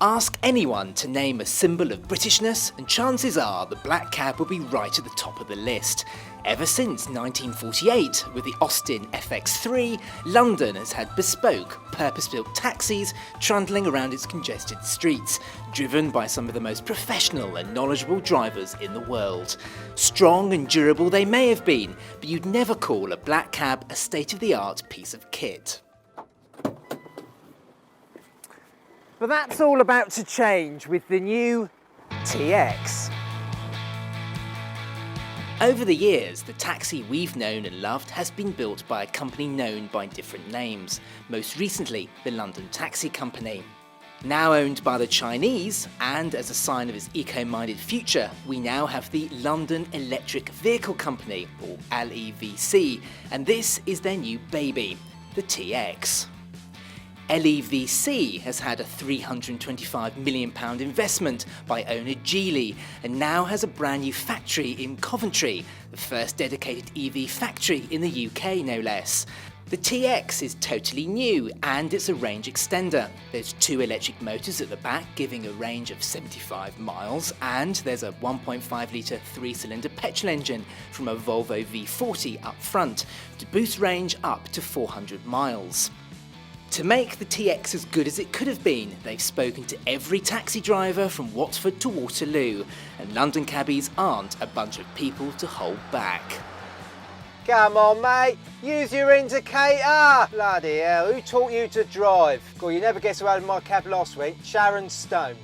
Ask anyone to name a symbol of Britishness and chances are the black cab will be right at the top of the list. Ever since 1948, with the Austin FX3, London has had bespoke, purpose-built taxis trundling around its congested streets, driven by some of the most professional and knowledgeable drivers in the world. Strong and durable they may have been, but you'd never call a black cab a state-of-the-art piece of kit. But that's all about to change with the new TX. Over the years, the taxi we've known and loved has been built by a company known by different names, most recently the London Taxi Company. Now owned by the Chinese, and as a sign of its eco-minded future, we now have the London Electric Vehicle Company, or LEVC, and this is their new baby, the TX. LEVC has had a £325 million investment by owner Geely and now has a brand new factory in Coventry, the first dedicated EV factory in the UK no less. The TX is totally new and it's a range extender. There's 2 electric motors at the back giving a range of 75 miles and there's a 1.5 litre 3-cylinder petrol engine from a Volvo V40 up front to boost range up to 400 miles. To make the TX as good as it could have been, they've spoken to every taxi driver from Watford to Waterloo, and London cabbies aren't a bunch of people to hold back. Come on, mate, use your indicator! Bloody hell, who taught you to drive? God, you never guess who had my cab last week? Sharon Stone.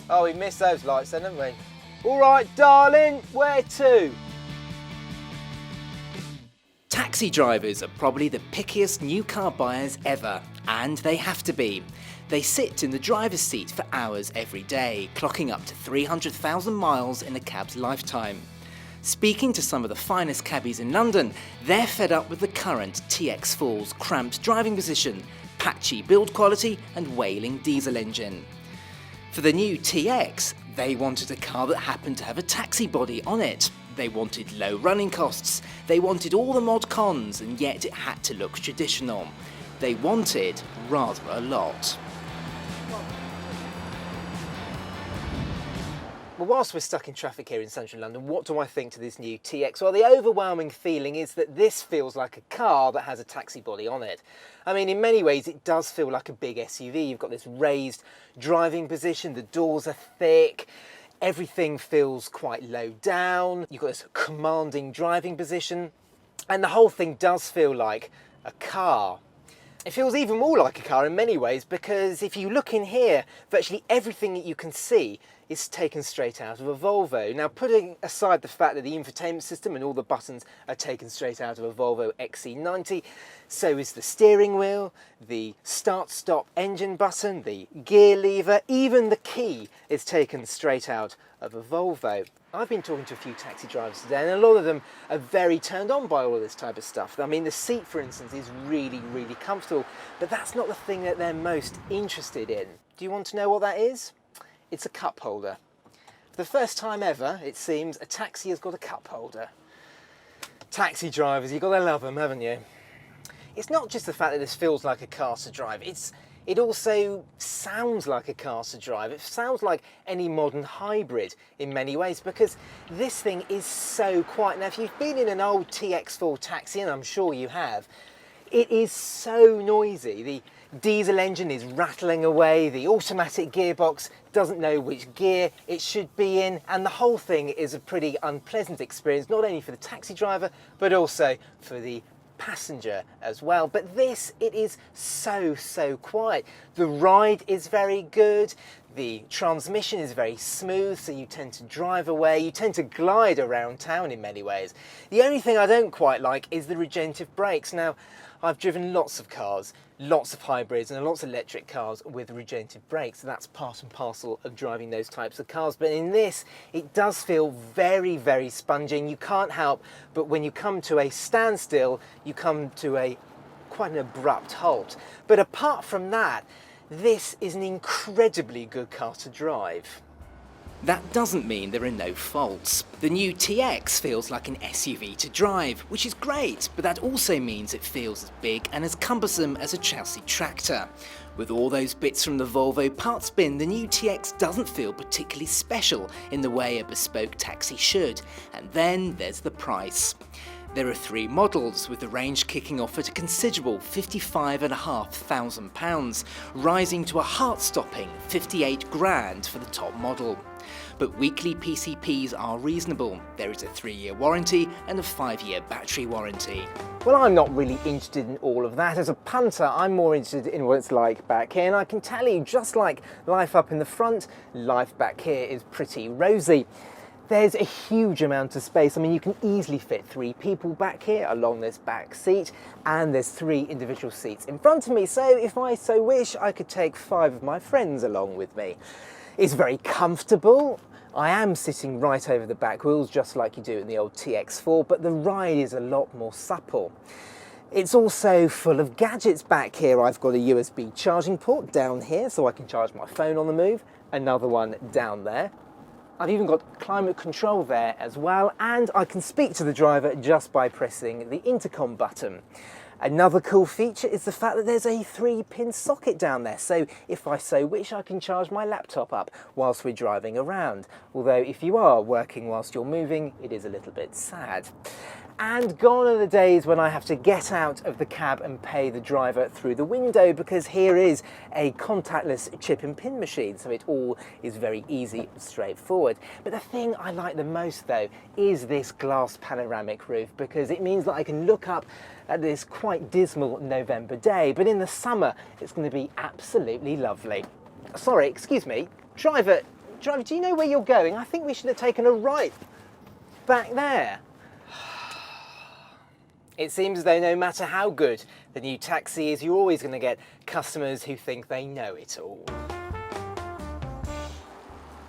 Oh, we missed those lights then, haven't we? All right, darling, where to? Taxi drivers are probably the pickiest new car buyers ever, and they have to be. They sit in the driver's seat for hours every day, clocking up to 300,000 miles in a cab's lifetime. Speaking to some of the finest cabbies in London, they're fed up with the current TX4's cramped driving position, patchy build quality and wailing diesel engine. For the new TX, they wanted a car that happened to have a taxi body on it. They wanted low running costs, they wanted all the mod cons, and yet it had to look traditional. They wanted rather a lot. Well, whilst we're stuck in traffic here in central London, what do I think to this new TX? Well, the overwhelming feeling is that this feels like a car that has a taxi body on it. I mean, in many ways, it does feel like a big SUV. You've got this raised driving position, the doors are thick, everything feels quite low down, you've got this commanding driving position, and the whole thing does feel like a car. It feels even more like a car in many ways because if you look in here, virtually everything that you can see is taken straight out of a Volvo. Now, putting aside the fact that the infotainment system and all the buttons are taken straight out of a Volvo XC90, so is the steering wheel, the start-stop engine button, the gear lever, even the key is taken straight out of a Volvo. I've been talking to a few taxi drivers today and a lot of them are very turned on by all of this type of stuff. I mean, the seat, for instance, is really, really comfortable, but that's not the thing that they're most interested in. Do you want to know what that is? It's a cup holder. For the first time ever, it seems, a taxi has got a cup holder. Taxi drivers, you've got to love them, haven't you? It's not just the fact that this feels like a car to drive, it also sounds like a car to drive. It sounds like any modern hybrid in many ways because this thing is so quiet. Now, if you've been in an old TX4 taxi, and I'm sure you have, it is so noisy. The diesel engine is rattling away, the automatic gearbox doesn't know which gear it should be in, and the whole thing is a pretty unpleasant experience, not only for the taxi driver, but also for the passenger as well. But this, it is so quiet. The ride is very good, the transmission is very smooth, so you tend to drive away, you tend to glide around town in many ways. The only thing I don't quite like is the regenerative brakes. Now, I've driven lots of cars, lots of hybrids and lots of electric cars with regenerative brakes. That's part and parcel of driving those types of cars. But in this, it does feel very spongy, and you can't help but when you come to a standstill, you come to quite an abrupt halt. But apart from that, this is an incredibly good car to drive. That doesn't mean there are no faults. The new TX feels like an SUV to drive, which is great, but that also means it feels as big and as cumbersome as a Chelsea tractor. With all those bits from the Volvo parts bin, the new TX doesn't feel particularly special in the way a bespoke taxi should. And then there's the price. There are 3 models, with the range kicking off at a considerable £55,500, rising to a heart-stopping 58 grand for the top model. But weekly PCPs are reasonable. There is a 3-year warranty and a 5-year battery warranty. Well, I'm not really interested in all of that. As a punter, I'm more interested in what it's like back here, and I can tell you, just like life up in the front, life back here is pretty rosy. There's a huge amount of space. I mean, you can easily fit 3 people back here along this back seat, and there's 3 individual seats in front of me, so if I so wish, I could take 5 of my friends along with me. It's very comfortable. I am sitting right over the back wheels, just like you do in the old TX4, but the ride is a lot more supple. It's also full of gadgets back here. I've got a USB charging port down here, so I can charge my phone on the move, another one down there. I've even got climate control there as well, and I can speak to the driver just by pressing the intercom button. Another cool feature is the fact that there's a 3-pin socket down there, so if I so wish, I can charge my laptop up whilst we're driving around. Although if you are working whilst you're moving, it is a little bit sad. And gone are the days when I have to get out of the cab and pay the driver through the window, because here is a contactless chip and pin machine, so it all is very easy and straightforward. But the thing I like the most though is this glass panoramic roof, because it means that I can look up at this quite dismal November day, but in the summer it's going to be absolutely lovely. Sorry, excuse me, driver, do you know where you're going? I think we should have taken a right back there. It seems as though no matter how good the new taxi is, you're always going to get customers who think they know it all.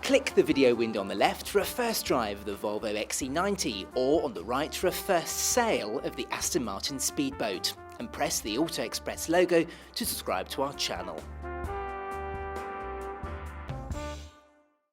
Click the video window on the left for a first drive of the Volvo XC90, or on the right for a first sale of the Aston Martin Speedboat, and press the Auto Express logo to subscribe to our channel.